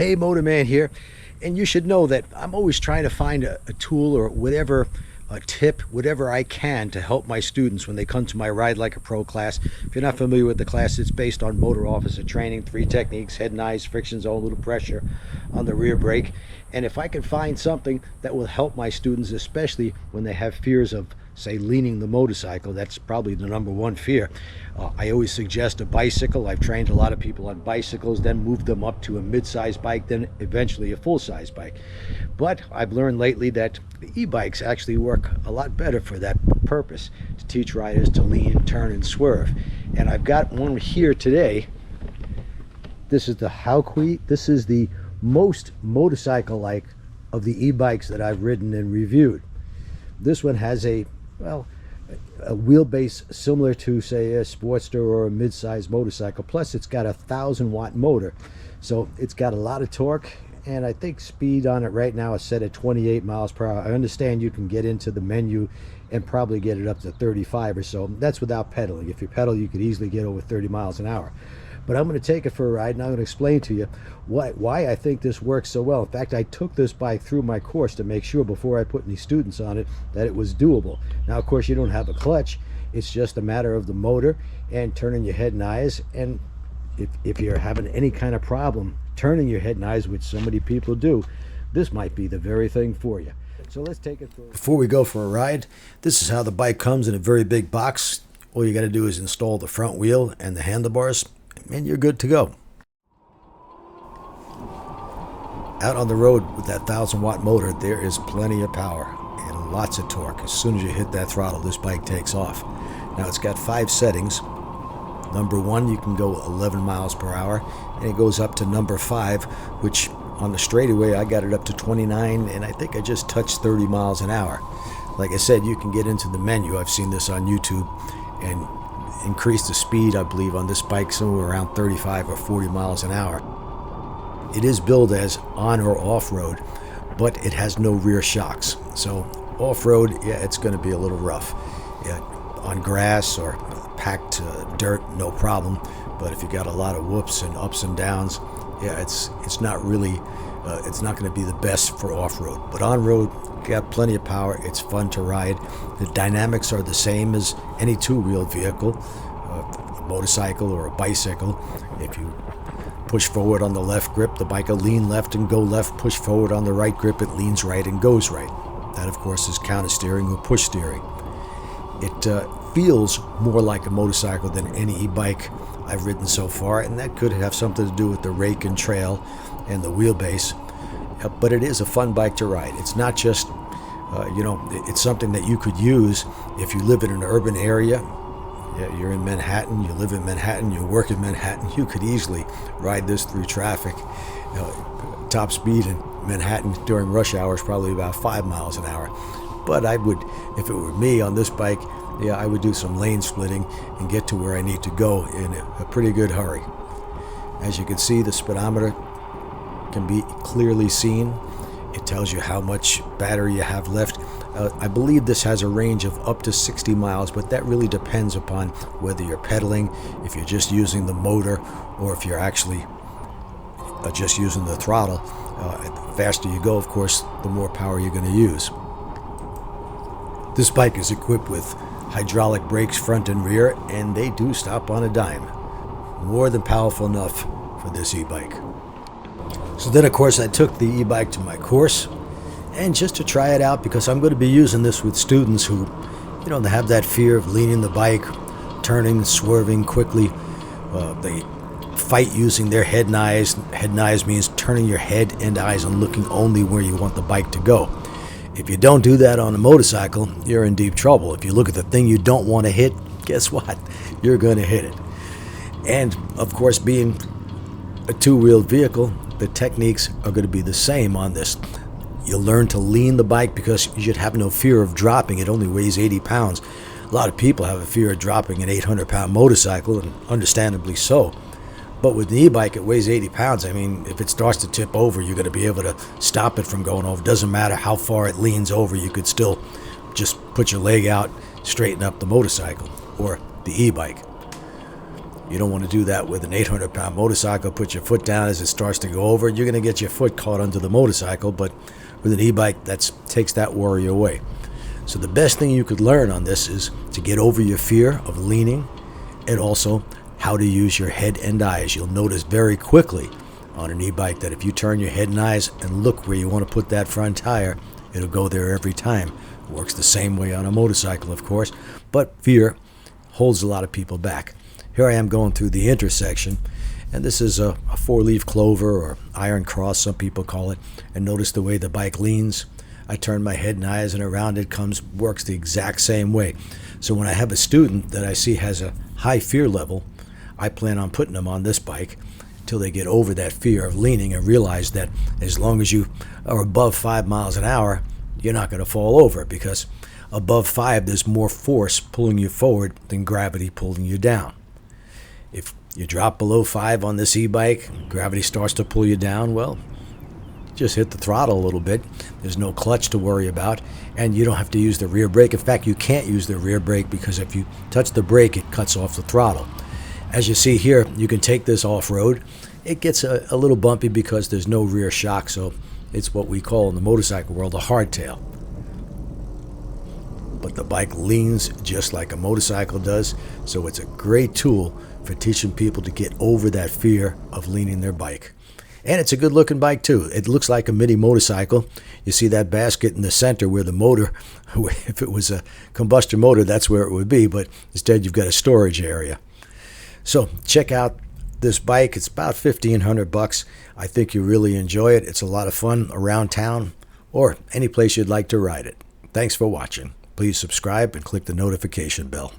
Hey, Motor Man here. And you should know that I'm always trying to find a tool or whatever, a tip, whatever I can to help my students when they come to my Ride Like a Pro class. If you're not familiar with the class, it's based on motor officer training, 3 techniques: head and eyes, friction zone, little pressure on the rear brake. And if I can find something that will help my students, especially when they have fears of, say, leaning the motorcycle, that's probably the number one fear. I always suggest a bicycle. I've trained a lot of people on bicycles, then moved them up to a mid-size bike, then eventually a full-size bike. But I've learned lately that the e-bikes actually work a lot better for that purpose, to teach riders to lean, turn, and swerve. And I've got one here today. This is the Hauqui. This is the most motorcycle-like of the e-bikes that I've ridden and reviewed. This one has a wheelbase similar to, say, a Sportster or a mid-size motorcycle. Plus, it's got a 1,000-watt motor, so it's got a lot of torque. And I think speed on it right now is set at 28 miles per hour. I understand you can get into the menu and probably get it up to 35 or so. That's without pedaling. If you pedal, you could easily get over 30 miles an hour. But I'm going to take it for a ride, and I'm going to explain to you why I think this works so well. In fact, I took this bike through my course to make sure before I put any students on it that it was doable. Now, of course, you don't have a clutch. It's just a matter of the motor and turning your head and eyes. And if you're having any kind of problem turning your head and eyes, which so many people do, this might be the very thing for you. So let's take it for Before we go for a ride, this is how the bike comes in a very big box. All you got to do is install the front wheel and the handlebars, and you're good to go. Out on the road with that 1,000-watt motor, there is plenty of power and lots of torque. As soon as you hit that throttle, this bike takes off. Now, it's got 5 settings. Number 1, you can go 11 miles per hour, and it goes up to number 5, which on the straightaway, I got it up to 29, and I think I just touched 30 miles an hour. Like I said, you can get into the menu. I've seen this on YouTube, and increase the speed, I believe, on this bike somewhere around 35 or 40 miles an hour. It is billed as on or off-road, but it has no rear shocks. So off-road, yeah, it's going to be a little rough. Yeah, on grass or packed dirt, no problem. But if you got a lot of whoops and ups and downs, yeah, it's not really, it's not going to be the best for off-road. But on-road, got plenty of power. It's fun to ride. The dynamics are the same as any two-wheeled vehicle, a motorcycle or a bicycle. If you push forward on the left grip, the bike will lean left and go left. Push forward on the right grip, it leans right and goes right. That, of course, is counter steering or push steering. It feels more like a motorcycle than any e-bike I've ridden so far, and that could have something to do with the rake and trail and the wheelbase. But it is a fun bike to ride. It's not just, it's something that you could use if you live in an urban area. Yeah, you're in Manhattan, you live in Manhattan, you work in Manhattan, you could easily ride this through traffic. Top speed in Manhattan during rush hour is probably about 5 miles an hour. But I would, if it were me on this bike, yeah, I would do some lane splitting and get to where I need to go in a pretty good hurry. As you can see, the speedometer can be clearly seen. It tells you how much battery you have left. I believe this has a range of up to 60 miles, but that really depends upon whether you're pedaling, if you're just using the motor, or if you're actually just using the throttle. The faster you go, of course, the more power you're going to use. This bike is equipped with hydraulic brakes front and rear, and they do stop on a dime. More than powerful enough for this e-bike. So then, of course, I took the e-bike to my course, and just to try it out, because I'm going to be using this with students who, they have that fear of leaning the bike, turning, swerving quickly. They fight using their head and eyes. Head and eyes means turning your head and eyes and looking only where you want the bike to go. If you don't do that on a motorcycle, you're in deep trouble. If you look at the thing you don't want to hit, guess what? You're going to hit it. And, of course, being a two-wheeled vehicle, the techniques are going to be the same on this. You'll learn to lean the bike because you should have no fear of dropping. It only weighs 80 pounds. A lot of people have a fear of dropping an 800-pound motorcycle, and understandably so. But with the e-bike, it weighs 80 pounds. I mean, if it starts to tip over, you're going to be able to stop it from going over. Doesn't matter how far it leans over, you could still just put your leg out, straighten up the motorcycle or the e-bike. You don't want to do that with an 800-pound motorcycle. Put your foot down as it starts to go over. You're going to get your foot caught under the motorcycle, but with an e-bike, that takes that worry away. So the best thing you could learn on this is to get over your fear of leaning, and also how to use your head and eyes. You'll notice very quickly on an e-bike that if you turn your head and eyes and look where you want to put that front tire, it'll go there every time. It works the same way on a motorcycle, of course, but fear holds a lot of people back. Here I am going through the intersection, and this is a four-leaf clover, or iron cross, some people call it, and notice the way the bike leans. I turn my head and eyes, and around it works the exact same way. So when I have a student that I see has a high fear level, I plan on putting them on this bike till they get over that fear of leaning and realize that as long as you are above 5 miles an hour, you're not going to fall over, because above 5 there's more force pulling you forward than gravity pulling you down. If you drop below 5 on this e-bike, gravity starts to pull you down, well, just hit the throttle a little bit. There's no clutch to worry about, and you don't have to use the rear brake. In fact, you can't use the rear brake, because if you touch the brake, it cuts off the throttle. As you see here, you can take this off-road. It gets a little bumpy because there's no rear shock, so it's what we call in the motorcycle world a hardtail. But the bike leans just like a motorcycle does, so it's a great tool for teaching people to get over that fear of leaning their bike. And it's a good looking bike too. It looks like a mini motorcycle. You see that basket in the center where the motor, if it was a combustion motor, that's where it would be, but instead you've got a storage area. So check out this bike. It's about $1,500. I think you really enjoy it. It's a lot of fun around town or any place you'd like to ride it. Thanks for watching. Please subscribe and click the notification bell.